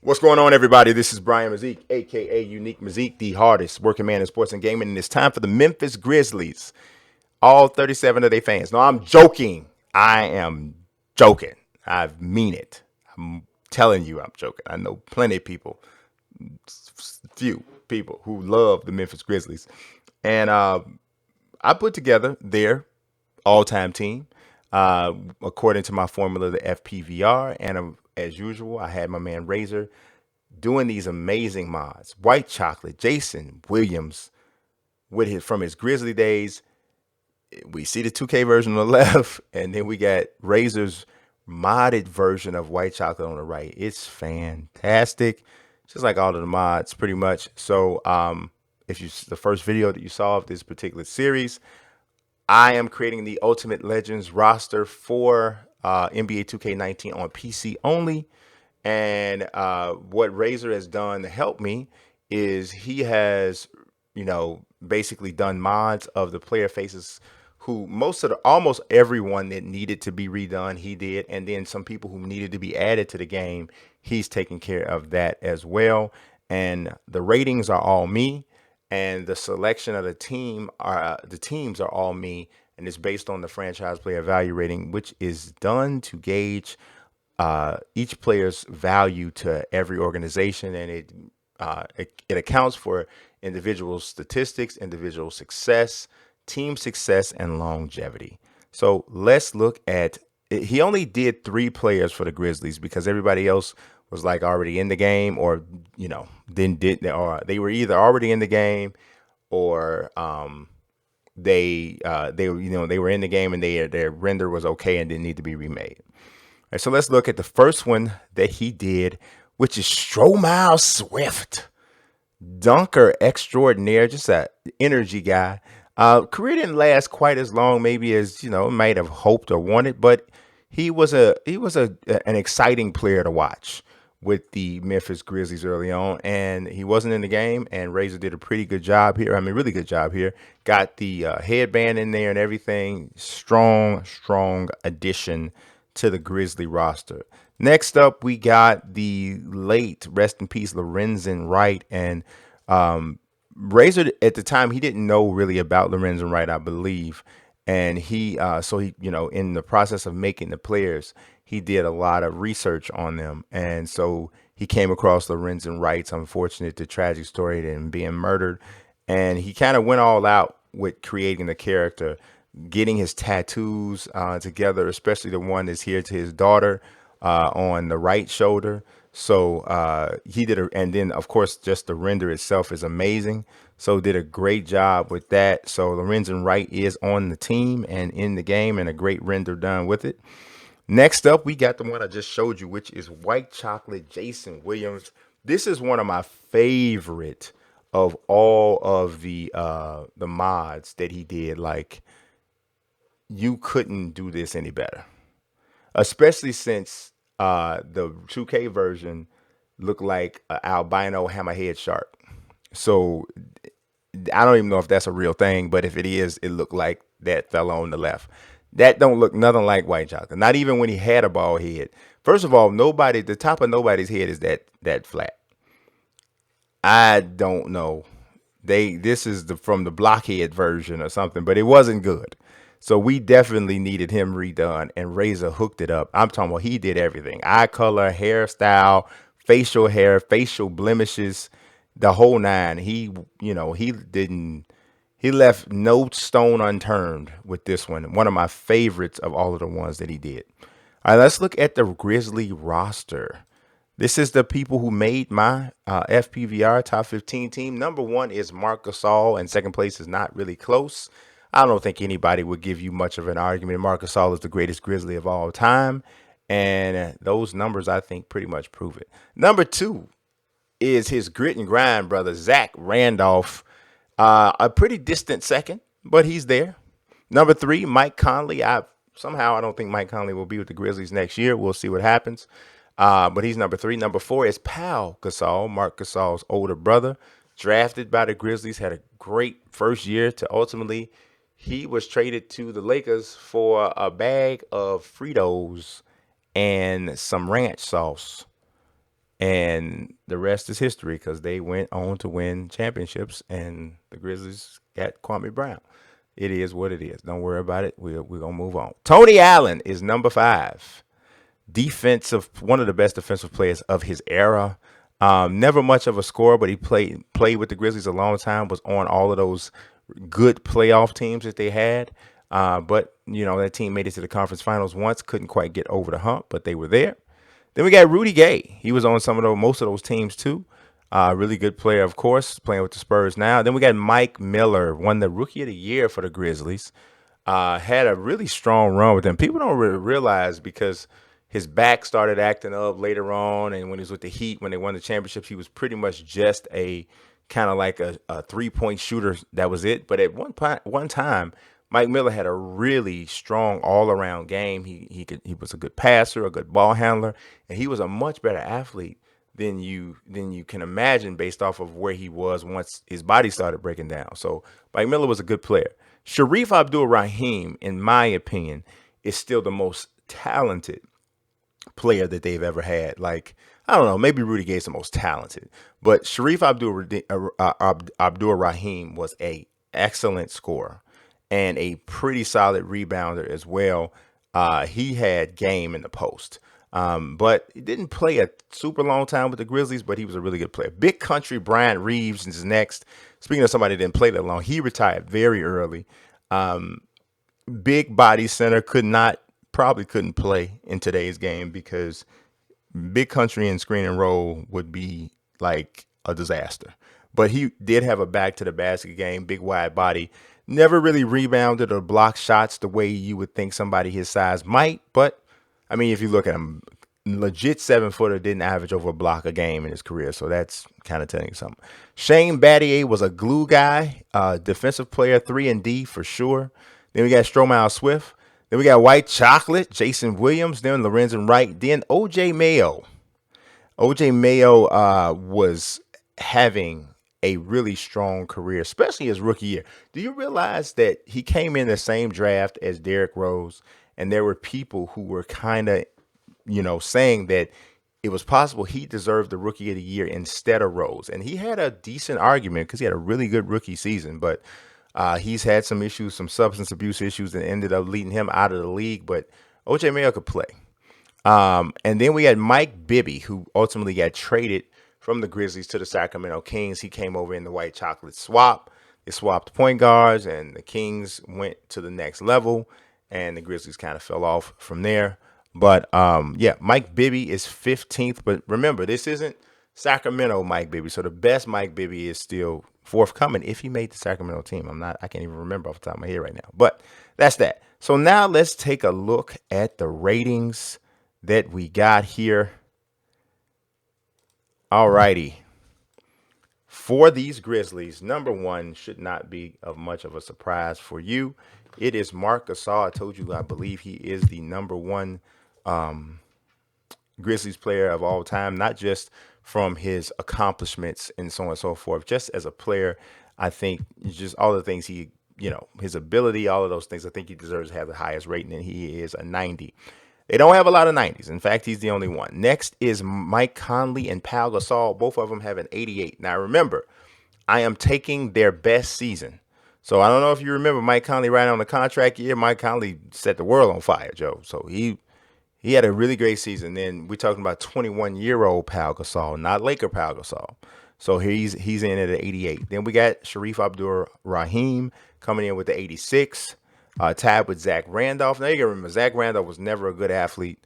What's going on, everybody? This is Brian Mazik, aka Unique Mazik, the hardest working man in sports and gaming, and it's time for the Memphis Grizzlies. All 37 of their fans. No, I'm joking. I am joking. I mean it. I'm telling you, I'm joking. I know plenty of people, few people who love the Memphis Grizzlies, and I put together their all-time team according to my formula, the FPVR, and as usual, I had my man Razor doing these amazing mods. White Chocolate, Jason Williams, with from his Grizzly days. We see the 2K version on the left, and then we got Razor's modded version of White Chocolate on the right. It's fantastic, just like all of the mods, pretty much. So, if you the first video that you saw of this particular series, I am creating the Ultimate Legends roster for NBA 2K19 on PC only. And what Razor has done to help me is he has, basically done mods of the player faces who almost everyone that needed to be redone, he did. And then some people who needed to be added to the game, he's taking care of that as well. And the ratings are all me, and the selection of the teams are all me, and it's based on the franchise player value rating, which is done to gauge each player's value to every organization, and it accounts for individual statistics, individual success, team success, and longevity. So let's look at. He only did 3 players for the Grizzlies because everybody else was like already in the game, or then did or they were either already in the game, or they were in the game and their render was okay and didn't need to be remade. All right, so let's look at the first one that he did, which is STROMILE Swift, dunker extraordinaire, just a energy guy. Career didn't last quite as long, maybe as might have hoped or wanted, but he was an exciting player to watch with the Memphis Grizzlies early on, and he wasn't in the game. And Razor did a pretty good job here. I mean, really good job here. Got the headband in there and everything. Strong addition to the Grizzly roster. Next up, we got the late, rest in peace, Lorenzen Wright. And Razor, at the time, he didn't know really about Lorenzen Wright, I believe. And so he, in the process of making the players, he did a lot of research on them. And so he came across Lorenzen Wright's unfortunate, the tragic story and being murdered. And he kind of went all out with creating the character, getting his tattoos together, especially the one that's here to his daughter on the right shoulder. So he did, and then of course just the render itself is amazing. So did a great job with that. So Lorenzen Wright is on the team and in the game, and a great render done with it. Next up, we got the one I just showed you, which is White Chocolate Jason Williams. This is one of my favorite of all of the mods that he did. Like, you couldn't do this any better, especially since the 2K version looked like an albino hammerhead shark. So I don't even know if that's a real thing, but if it is, it looked like that fella on the left. That don't look nothing like White Chocolate. Not even when he had a bald head. First of all, the top of nobody's head is that flat. I don't know. This is from the blockhead version or something, but it wasn't good. So we definitely needed him redone, and Razor hooked it up. I'm talking about he did everything: eye color, hairstyle, facial hair, facial blemishes, the whole nine. He left no stone unturned with this one. One of my favorites of all of the ones that he did. All right, let's look at the Grizzly roster. This is the people who made my FPVR top 15 team. Number 1 is Marc Gasol, and second place is not really close. I don't think anybody would give you much of an argument. Marc Gasol is the greatest Grizzly of all time, and those numbers, I think, pretty much prove it. Number 2 is his grit and grind brother, Zach Randolph. A pretty distant second, but he's there. Number 3, Mike Conley. I don't think Mike Conley will be with the Grizzlies next year. We'll see what happens. But he's number 3. Number 4 is Pau Gasol, Marc Gasol's older brother, drafted by the Grizzlies, had a great first year to ultimately he was traded to the Lakers for a bag of Fritos and some ranch sauce. And the rest is history because they went on to win championships, and the Grizzlies got Kwame Brown. It is what it is. Don't worry about it. We're going to move on. Tony Allen is number 5. One of the best defensive players of his era. Never much of a scorer, but he played with the Grizzlies a long time, was on all of those good playoff teams that they had. But, that team made it to the conference finals once, couldn't quite get over the hump, but they were there. Then we got Rudy Gay. He was on most of those teams too. Really good player, of course, playing with the Spurs now. Then we got Mike Miller, won the Rookie of the Year for the Grizzlies. Had a really strong run with them. People don't really realize because his back started acting up later on, and when he was with the Heat, when they won the championships, he was pretty much just a kind of like a 3-point shooter. That was it. But at one time, Mike Miller had a really strong all-around game. He was a good passer, a good ball handler, and he was a much better athlete than you can imagine based off of where he was once his body started breaking down. So Mike Miller was a good player. Sharif Abdur-Rahim, in my opinion, is still the most talented player that they've ever had. Like, I don't know, maybe Rudy Gay's the most talented, but Sharif Abdur-Rahim was a excellent scorer and a pretty solid rebounder as well. He had game in the post. But he didn't play a super long time with the Grizzlies, but he was a really good player. Big Country Bryant Reeves is next. Speaking of somebody that didn't play that long, he retired very early. Big body center probably couldn't play in today's game because Big Country and screen and roll would be like a disaster. But he did have a back to the basket game, big wide body. Never really rebounded or blocked shots the way you would think somebody his size might. But, I mean, if you look at him, legit 7-footer, didn't average over a block a game in his career. So that's kind of telling you something. Shane Battier was a glue guy, defensive player, 3-and-D for sure. Then we got STROMILE Swift. Then we got White Chocolate, Jason Williams. Then Lorenzen Wright. Then O.J. Mayo. O.J. Mayo was having a really strong career, especially his rookie year. Do you realize that he came in the same draft as Derrick Rose, and there were people who were kind of, saying that it was possible he deserved the Rookie of the Year instead of Rose, and he had a decent argument because he had a really good rookie season, but he's had some issues, some substance abuse issues that ended up leading him out of the league, but O.J. Mayo could play. And then we had Mike Bibby, who ultimately got traded from the Grizzlies to the Sacramento Kings. He came over in the White Chocolate swap. They swapped point guards, and the Kings went to the next level, and the Grizzlies kind of fell off from there. But, Mike Bibby is 15th. But remember, this isn't Sacramento Mike Bibby. So the best Mike Bibby is still forthcoming if he made the Sacramento team. I can't even remember off the top of my head right now. But that's that. So now let's take a look at the ratings that we got here. All righty. For these Grizzlies, number 1 should not be of much of a surprise for you. It is Marc Gasol. I told you, I believe he is the number 1 Grizzlies player of all time, not just from his accomplishments and so on and so forth, just as a player. I think just all the things his ability, all of those things, I think he deserves to have the highest rating, and he is a 90. They don't have a lot of 90s. In fact, he's the only one. Next is Mike Conley and Pau Gasol. Both of them have an 88. Now, remember, I am taking their best season. So I don't know if you remember Mike Conley right on the contract year. Mike Conley set the world on fire, Joe. So he had a really great season. Then we're talking about 21-year-old Pau Gasol, not Laker Pau Gasol. So he's in at an 88. Then we got Sharif Abdur-Rahim coming in with the 86. Tied with Zach Randolph. Now you can remember Zach Randolph was never a good athlete.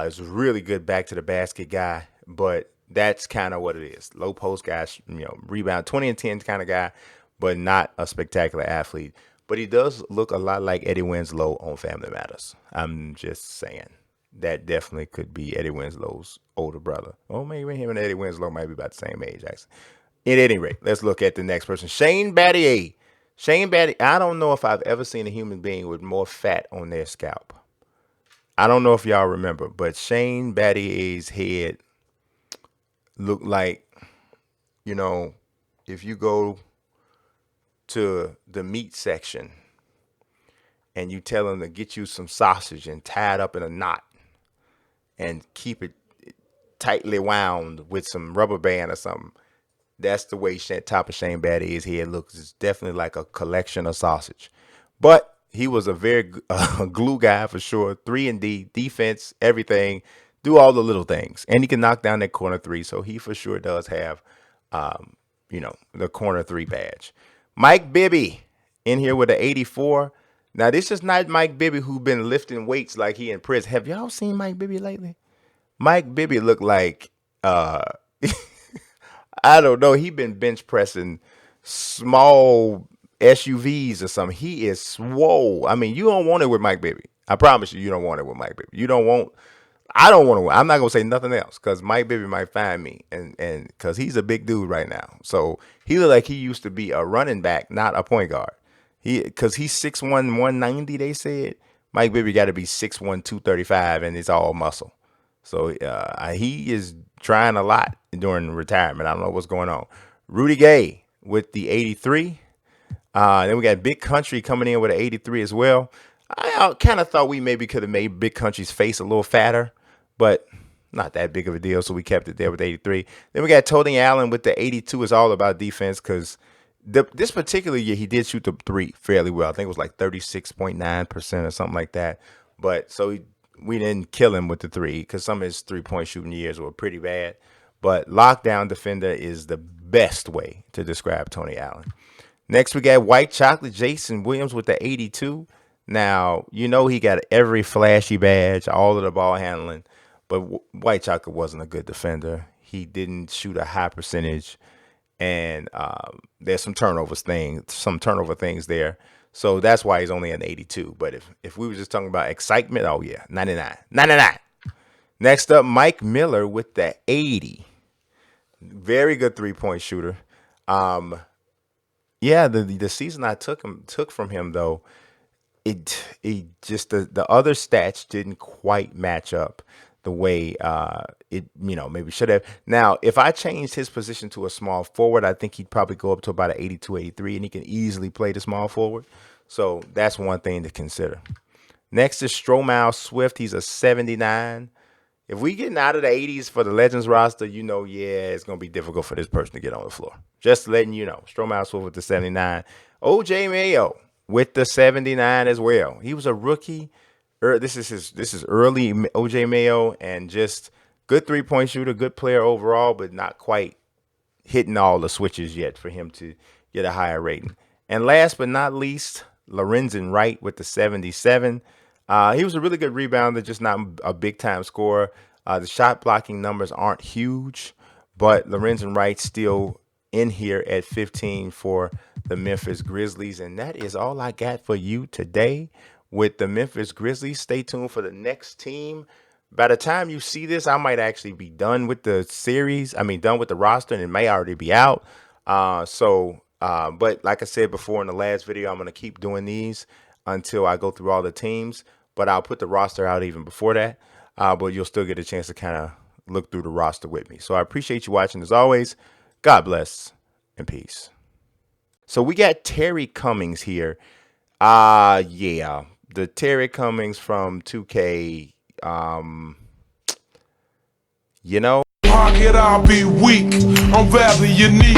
He's a really good back to the basket guy, but that's kind of what it is. Low post guy, rebound 20 and 10 kind of guy, but not a spectacular athlete. But he does look a lot like Eddie Winslow on Family Matters. I'm just saying that definitely could be Eddie Winslow's older brother. Or maybe him and Eddie Winslow might be about the same age, actually. At any rate, let's look at the next person. Shane Battier. Shane Battier, I don't know if I've ever seen a human being with more fat on their scalp. I don't know if y'all remember, but Shane Battier's head looked like, if you go to the meat section and you tell them to get you some sausage and tie it up in a knot and keep it tightly wound with some rubber band or something. That's the way top of Shane Battier's head looks. It's definitely like a collection of sausage. But he was a very glue guy for sure. 3-and-D, defense, everything. Do all the little things. And he can knock down that corner three. So he for sure does have, the corner three badge. Mike Bibby in here with an 84. Now, this is not Mike Bibby who's been lifting weights like he in prison. Have y'all seen Mike Bibby lately? Mike Bibby looked like, I don't know. He been bench pressing small SUVs or something. He is swole. I mean, you don't want it with Mike Bibby. I promise you don't want it with Mike Bibby. I don't want to. I'm not gonna say nothing else because Mike Bibby might find me, and because he's a big dude right now. So he look like he used to be a running back, not a point guard. Because he's 6'1", 190. They said Mike Bibby got to be 6'1", 235, and it's all muscle. So he is trying a lot during retirement. I don't know what's going on. Rudy Gay with the 83. Then we got Big Country coming in with an 83 as well. I kind of thought we maybe could have made Big Country's face a little fatter, but not that big of a deal. So we kept it there with 83. Then we got Tony Allen with the 82. Is all about defense because this particular year he did shoot the three fairly well. I think it was like 36.9% or something like that. But so we didn't kill him with the three because some of his 3-point shooting years were pretty bad. But lockdown defender is the best way to describe Tony Allen. Next, we got White Chocolate Jason Williams with the 82. Now, he got every flashy badge, all of the ball handling, but White Chocolate wasn't a good defender. He didn't shoot a high percentage, and there's some turnover things there. So that's why he's only an 82. But if we were just talking about excitement, oh yeah, 99. Next up, Mike Miller with the 80. Very good 3-point shooter. Yeah, the season I took from him though, it just the other stats didn't quite match up the way it maybe should have. Now, if I changed his position to a small forward, I think he'd probably go up to about an 82, 83, and he can easily play the small forward. So that's one thing to consider. Next is STROMILE Swift. He's a 79. If we getting out of the 80s for the Legends roster, it's going to be difficult for this person to get on the floor. Just letting you know. STROMILE Swift with the 79. OJ Mayo with the 79 as well. He was a rookie. This is early OJ Mayo, and just good 3-point shooter, good player overall, but not quite hitting all the switches yet for him to get a higher rating. And last but not least, Lorenzen Wright with the 77. He was a really good rebounder, just not a big-time scorer. The shot blocking numbers aren't huge, but Lorenzen Wright still in here at 15 for the Memphis Grizzlies. And that is all I got for you today with the Memphis Grizzlies. Stay tuned for the next team. By the time you see this, I might actually be done with the series. Done with the roster, and it may already be out. But like I said before in the last video, I'm going to keep doing these until I go through all the teams. But I'll put the roster out even before that. But you'll still get a chance to kind of look through the roster with me. So I appreciate you watching as always. God bless and peace. So we got Terry Cummings here. The Terry Cummings from 2K. Pocket, I'll be weak. I'm rather unique.